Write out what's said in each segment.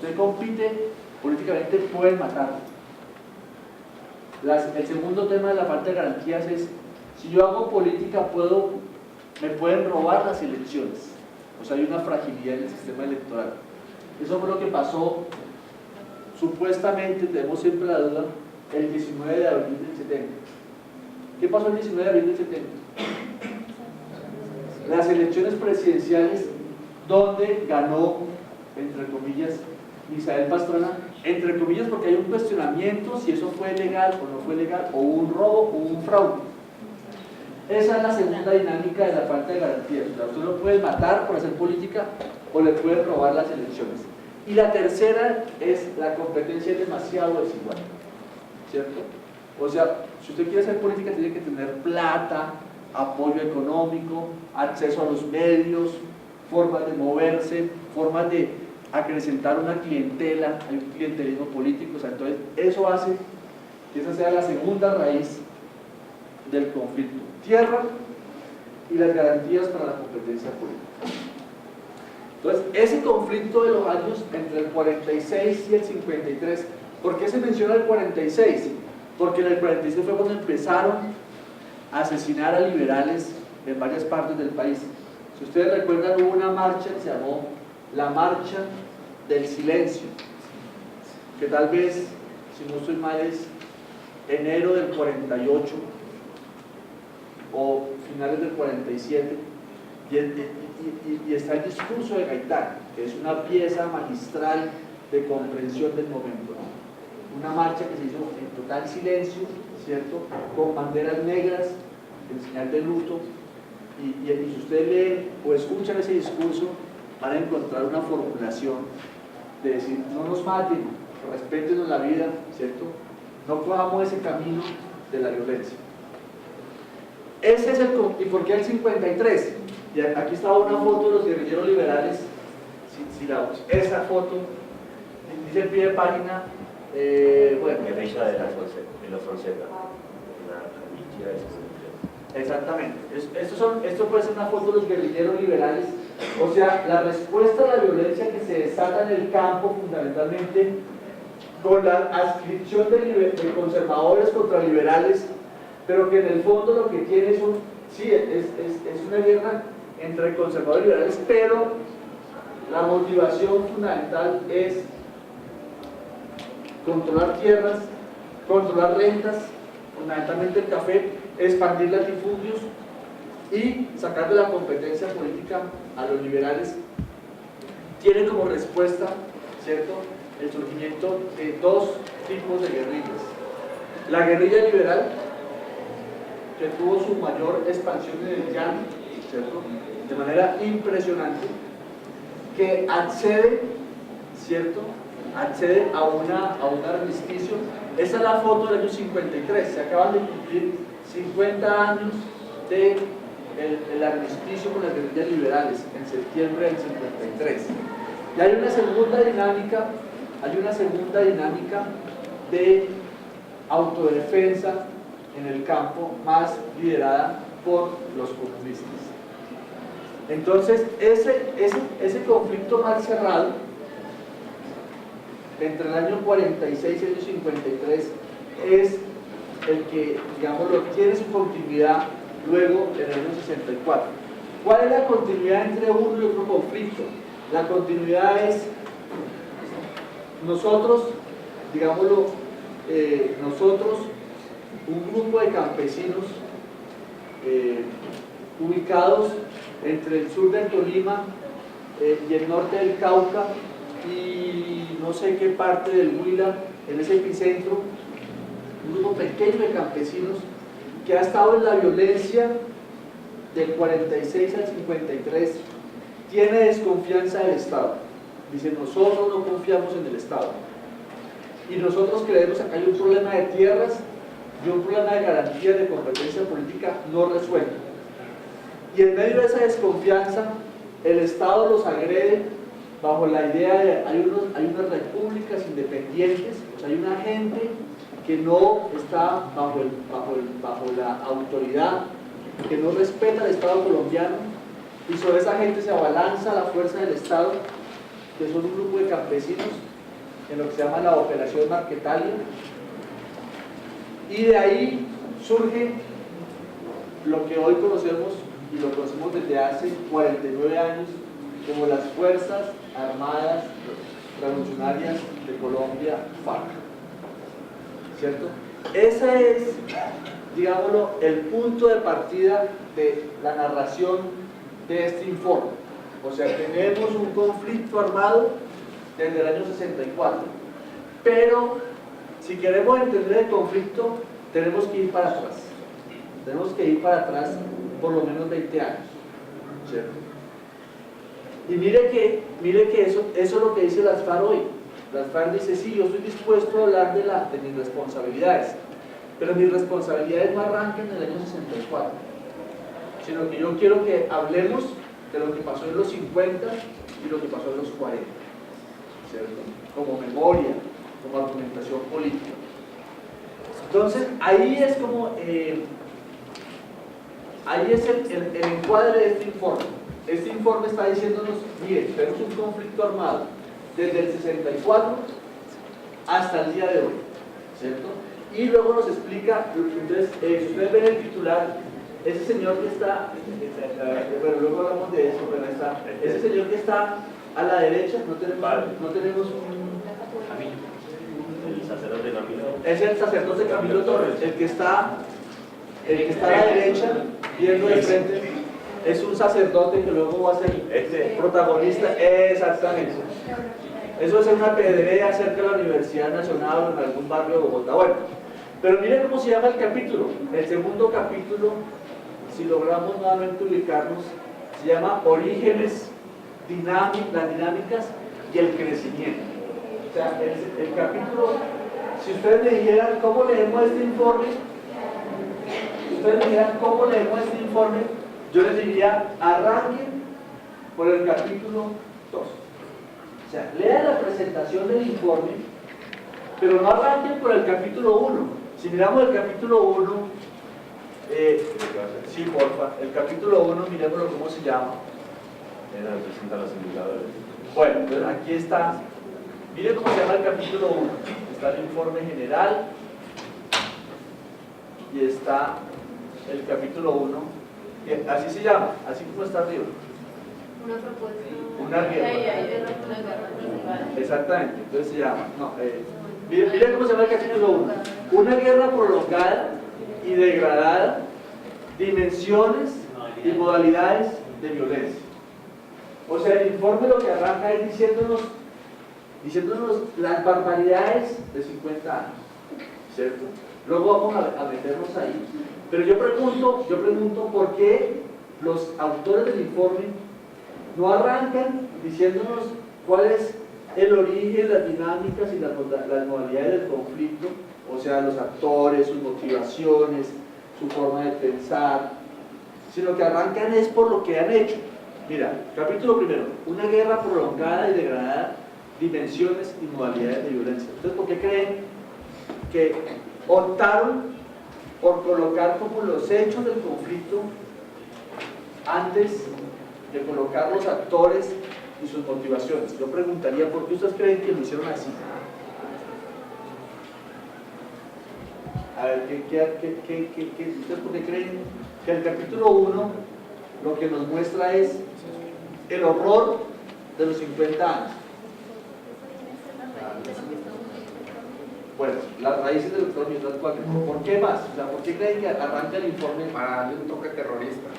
usted compite políticamente, pueden matarlo. El segundo tema de la falta de garantías es, si yo hago política, me pueden robar las elecciones. O sea, hay una fragilidad en el sistema electoral. Eso fue lo que pasó, supuestamente, tenemos siempre la duda, el 19 de abril del 70. ¿Qué pasó el 19 de abril del 70? Las elecciones presidenciales, donde ganó, entre comillas, Misael Pastrana, entre comillas, porque hay un cuestionamiento si eso fue legal o no fue legal, o un robo o un fraude. Esa es la segunda dinámica de la falta de garantías. O sea, usted lo puede matar por hacer política o le puede robar las elecciones. Y la tercera es la competencia es demasiado desigual, ¿cierto? O sea, si usted quiere hacer política tiene que tener plata, apoyo económico, acceso a los medios, formas de moverse, formas de acrecentar una clientela, hay un clientelismo político. O sea, entonces eso hace que esa sea la segunda raíz del conflicto: tierra y las garantías para la competencia política. Entonces, ese conflicto de los años entre el 46 y el 53, ¿por qué se menciona el 46? Porque en el 46 fue cuando empezaron a asesinar a liberales en varias partes del país. Si ustedes recuerdan, hubo una marcha que se llamó la Marcha del Silencio, que tal vez, si no estoy mal, es enero del 48 o finales del 47, y está el discurso de Gaitán, que es una pieza magistral de comprensión del momento, ¿no? Una marcha que se hizo en total silencio, ¿cierto?, con banderas negras en señal de luto, y si ustedes leen o escuchan ese discurso, van a encontrar una formulación de decir: no nos maten, respétenos la vida, ¿cierto?, no cojamos ese camino de la violencia. Ese es ¿y por qué el 53? Y aquí estaba una foto de los guerrilleros liberales, esa foto, dice el pie de página, bueno, guerrilla de la Fonseca, exactamente. Esto puede ser una foto de los guerrilleros liberales, o sea, la respuesta a la violencia que se desata en el campo, fundamentalmente con la adscripción de conservadores contra liberales, pero que en el fondo lo que tiene es una guerra entre conservadores y liberales, pero la motivación fundamental es controlar tierras, controlar rentas, fundamentalmente el café, expandir latifundios y sacar de la competencia política a los liberales. Tiene como respuesta, ¿cierto?, el surgimiento de dos tipos de guerrillas: la guerrilla liberal, que tuvo su mayor expansión en el llano, ¿cierto?, de manera impresionante, que accede, ¿cierto?, accede a un armisticio. Esa es la foto del año 53, se acaban de cumplir 50 años del armisticio con las guerrillas liberales, en septiembre del 53. Y hay una segunda dinámica de autodefensa en el campo, más liderada por los comunistas. Entonces, ese conflicto mal cerrado entre el año 46 y el año 53 es el que, digamos, tiene su continuidad luego en el año 64. ¿Cuál es la continuidad entre uno y otro conflicto? La continuidad es nosotros, digámoslo, un grupo de campesinos ubicados entre el sur del Tolima y el norte del Cauca y no sé qué parte del Huila, en ese epicentro, un grupo pequeño de campesinos que ha estado en la violencia del 46 al 53, tiene desconfianza del Estado. Dice: nosotros no confiamos en el Estado. Y nosotros creemos que acá hay un problema de tierras y un problema de garantías de competencia política no resuelto. Y en medio de esa desconfianza, el Estado los agrede bajo la idea de hay unas repúblicas independientes, o sea, hay una gente que no está bajo la autoridad, que no respeta el Estado colombiano, y sobre esa gente se abalanza la fuerza del Estado, que son un grupo de campesinos en lo que se llama la Operación Marquetalia, y de ahí surge lo que hoy conocemos, y lo conocemos desde hace 49 años, como las Fuerzas Armadas Revolucionarias de Colombia, FARC, ¿cierto? Ese es, digámoslo, el punto de partida de la narración de este informe. O sea, tenemos un conflicto armado desde el año 64, pero si queremos entender el conflicto, tenemos que ir para atrás. Tenemos que ir para atrás por lo menos 20 años, ¿cierto? Y mire que eso es lo que dice las FARC hoy. Las FARC dice, sí, yo estoy dispuesto a hablar de mis responsabilidades, pero mis responsabilidades no arrancan en el año 64, sino que yo quiero que hablemos de lo que pasó en los 50 y lo que pasó en los 40, ¿cierto? Como memoria, como argumentación política. Entonces, ahí es como, ahí es el encuadre de este informe. Este informe está diciéndonos, miren, tenemos un conflicto armado desde el 64 hasta el día de hoy, ¿cierto? Y luego nos explica, entonces, si ustedes ven el titular, ese señor que está, bueno, luego hablamos de eso, pero está, ese señor que está a la derecha, no tenemos un... El sacerdote Camilo. Es el sacerdote Camilo Torres, el que está a la derecha, viendo de frente, es un sacerdote que luego va a ser protagonista, exactamente. Eso es en una pedrea cerca de la Universidad Nacional o en algún barrio de Bogotá. Bueno, pero miren cómo se llama el capítulo. El segundo capítulo, si logramos nuevamente ubicarnos, se llama Orígenes, las dinámicas y el crecimiento. O sea, el capítulo, si ustedes me dijeran cómo leemos este informe, yo les diría, arranquen por el capítulo 2. O sea, lean la presentación del informe, pero no arranquen por el capítulo 1. Si miramos el capítulo 1, sí, porfa, el capítulo 1, miremoslo cómo se llama. Representa los indicadores. Bueno, entonces aquí está. Miren cómo se llama el capítulo 1. Está el informe general y está el capítulo 1, así se llama, así como está arriba. Una propuesta. Una guerra. Exactamente, entonces se llama. No, miren cómo se llama el capítulo 1. Una guerra prolongada y degradada, dimensiones y modalidades de violencia. O sea, el informe lo que arranca es diciéndonos las barbaridades de 50 años, ¿cierto? Luego vamos a meternos ahí. Pero yo pregunto por qué los autores del informe no arrancan diciéndonos cuál es el origen, las dinámicas y las modalidades del conflicto, o sea, los actores, sus motivaciones, su forma de pensar, sino que arrancan es por lo que han hecho. Mira, capítulo primero, una guerra prolongada y degradada, dimensiones y modalidades de violencia. Entonces, ¿por qué creen que optaron por colocar como los hechos del conflicto antes de colocar los actores y sus motivaciones? Yo preguntaría, ¿por qué ustedes creen que lo hicieron así? A ver, ¿ustedes por qué creen que el capítulo 1 lo que nos muestra es el horror de los 50 años? Bueno, las raíces del doctor Mientras Cuatro. ¿Por qué más? O sea, ¿por qué creen que arranca el informe? Para darle un toque terrorista.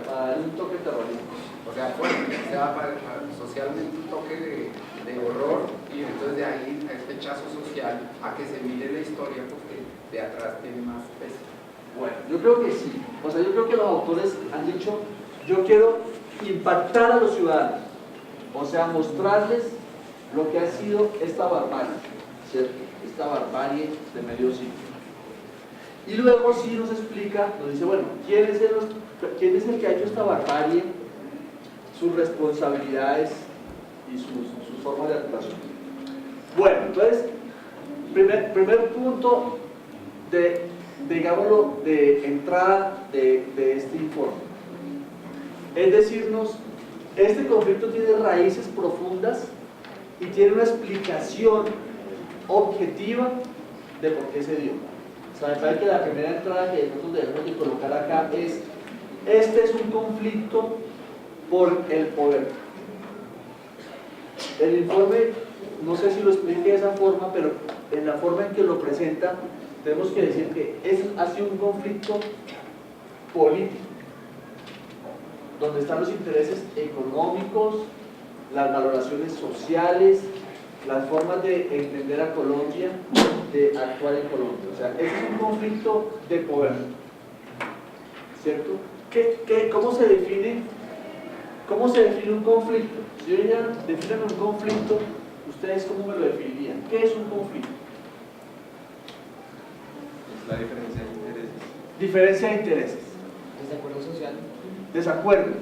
Para darle un toque terrorista. O sea, fuerte, o sea, para socialmente un toque de horror, y entonces de ahí a este rechazo social a que se mire la historia porque de atrás tiene más peso. Bueno, yo creo que sí. O sea, yo creo que los autores han dicho, yo quiero impactar a los ciudadanos. O sea, mostrarles lo que ha sido esta barbarie, ¿cierto? Esta barbarie de medio siglo. Y luego sí nos explica, nos dice, bueno, ¿quién es el que ha hecho esta barbarie? Sus responsabilidades y sus formas de actuación. Bueno, entonces, primer punto digámoslo, de entrada de este informe. Es decirnos, este conflicto tiene raíces profundas y tiene una explicación objetiva de por qué se dio. O sea, me parece que la primera entrada que nosotros debemos de colocar acá es: este es un conflicto por el poder. El informe, no sé si lo explique de esa forma, pero en la forma en que lo presenta, tenemos que decir que ha sido un conflicto político, donde están los intereses económicos, las valoraciones sociales, las formas de entender a Colombia, de actuar en Colombia. O sea, ese es un conflicto de poder, ¿cierto? ¿Cómo se define un conflicto? Si yo ya definen un conflicto, ¿ustedes cómo me lo definirían? ¿Qué es un conflicto? Es la diferencia de intereses. Diferencia de intereses. Desacuerdo social. Desacuerdo.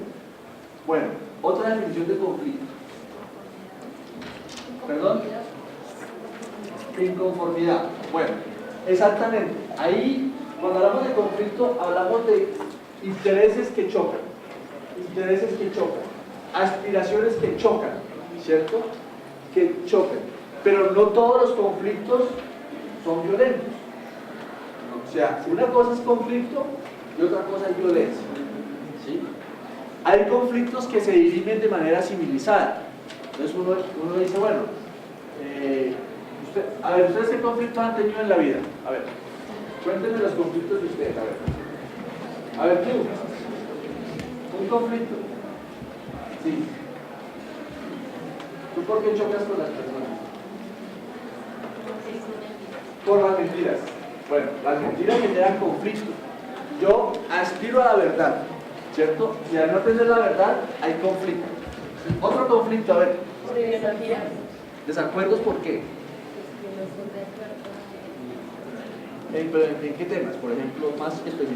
Bueno, otra definición de conflicto. ¿Perdón? Inconformidad. Bueno, exactamente. Ahí, cuando hablamos de conflicto, hablamos de intereses que chocan. Intereses que chocan. Aspiraciones que chocan, ¿cierto? Que chocan. Pero no todos los conflictos son violentos. O sea, una cosa es conflicto y otra cosa es violencia. ¿Sí? Hay conflictos que se dirimen de manera civilizada. Entonces uno dice, bueno, ¿ustedes qué conflictos han tenido en la vida? A ver, cuéntenme los conflictos de ustedes, a ver, ¿qué? Un conflicto. Sí. ¿Tú por qué chocas con las personas? Por las mentiras. Bueno, las mentiras generan conflicto. Yo aspiro a la verdad, ¿cierto? Y al no tener la verdad, hay conflicto. Otro conflicto, a ver. ¿Desacuerdos por qué? ¿En qué temas, por ejemplo, más específico?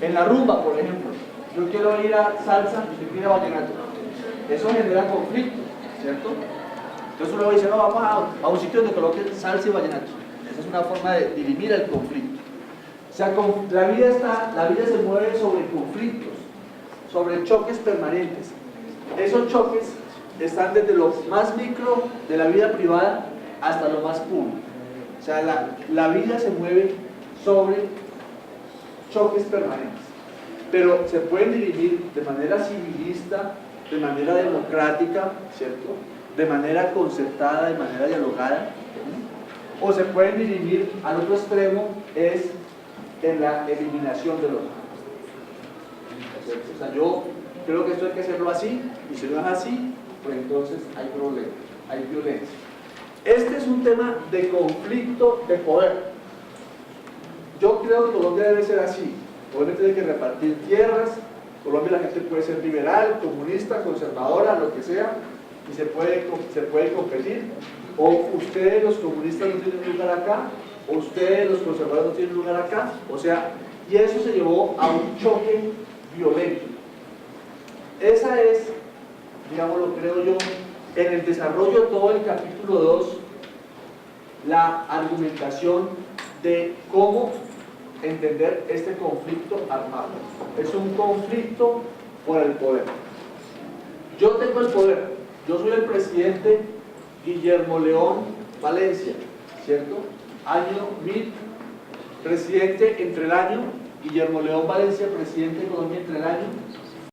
En la rumba, por ejemplo. Yo quiero ir a salsa y usted quiere vallenato. Eso genera conflicto, ¿cierto? Entonces uno dice, no, vamos a un sitio donde coloquen salsa y vallenato. Esa es una forma de dirimir el conflicto. O sea, la vida se mueve sobre conflictos, sobre choques permanentes. Esos choques están desde lo más micro de la vida privada hasta lo más público. O sea, la vida se mueve sobre choques permanentes. Pero se pueden dirimir de manera civilista, de manera democrática, ¿cierto? De manera concertada, de manera dialogada. O se pueden dirimir al otro extremo, es en la eliminación del otro. O sea, yo creo que esto hay que hacerlo así, y si no es así, pues entonces hay problema, hay violencia. Este es un tema de conflicto de poder. Yo creo que Colombia debe ser así. Colombia tiene que repartir tierras. Colombia, la gente puede ser liberal, comunista, conservadora, lo que sea, y se puede competir. O ustedes los comunistas no tienen lugar acá, o ustedes los conservadores no tienen lugar acá. O sea, y eso se llevó a un choque violento. Esa es, digámoslo, creo yo, en el desarrollo de todo el capítulo 2, la argumentación de cómo entender este conflicto armado. Es un conflicto por el poder. Yo tengo el poder, yo soy el presidente Guillermo León Valencia, ¿cierto? Año 1000, presidente entre el año, Guillermo León Valencia, presidente de Colombia entre el año